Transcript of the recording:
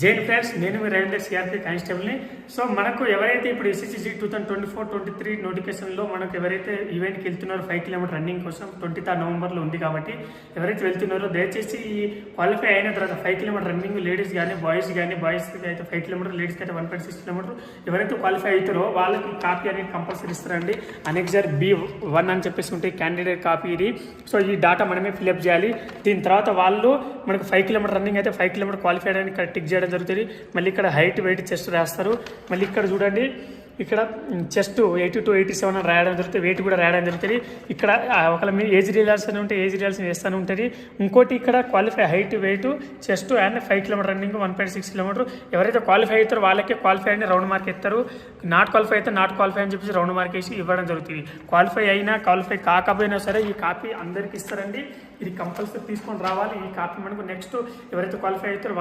Jain friends, నేను మీ Ravinder CRP కానిస్టేబుల్ని. So మనకు ఎవరైతే ఇప్పుడు ఎస్ఎస్సి 2024-23 నోటిఫికేషన్లో మనకు ఎవరైతే ఈవెంట్కి వెళ్తున్నారో 5 కిలోమీటర్ రన్నింగ్ కోసం 23 నవంబర్లో ఉంది కాబట్టి ఎవరైతే వెళ్తున్నారో దయచేసి ఈ క్వాలిఫై అయిన తర్వాత 5 కిలోమీటర్ రన్నింగ్ లేడీస్ కానీ బాయ్స్కి అయితే 5 కిలోమీటర్, లేడీస్కి అయితే 1.6 కిలోమీటర్ ఎవరైతే క్వాలిఫై అవుతారో వాళ్ళకి కాపీ అనేది కంపల్సరీ ఇస్తారండి. అనెక్సర్ B1 అని చెప్పేసి ఉంటే క్యాండిడేట్ కాపీ ఇది. సో ఈ డాటా మనమే ఫిల్అప్ చేయాలి. దీని తర్వాత వాళ్ళు మనకు 5 కిలోమీటర్ రన్నింగ్ అయితే 5 కిలోమీటర్ క్వాలిఫై అని ఇక్కడ టిక్ చేయడం జరుగుతుంది. మళ్ళీ ఇక్కడ హైట్, వెయిట్, చెస్ట్ రాస్తారు. మళ్ళీ ఇక్కడ చూడండి, ఇక్కడ చెస్ట్ 80 to 87 అని రాయడం జరుగుతుంది. వెయిట్ కూడా రాయడం జరుగుతుంది. ఇక్కడ ఒకవేళ మీ ఏజ్ రిజల్ట్స్ అని ఉంటే ఏజ్ రిజల్ట్స్ వేస్తూనే ఉంటుంది. ఇంకోటి ఇక్కడ qualify height, weight, chest and 5 kilometer running 1.6 kilometer ఎవరైతే క్వాలిఫై అవుతారో వాళ్ళకే క్వాలిఫై అని రౌండ్ మార్క్ ఇస్తారు. నాట్ క్వాలిఫై అయితే నాట్ క్వాలిఫై అని చెప్పేసి రౌండ్ మార్క్ వేసి ఇవ్వడం జరుగుతుంది. క్వాలిఫై అయినా క్వాలిఫై కాకపోయినా సరే ఈ కాపీ అందరికి ఇస్తారండి. ఇది కంపల్సరీ తీసుకొని రావాలి. ఈ కాపీ మనకు నెక్స్ట్ ఎవరైతే క్వాలిఫై అవుతారో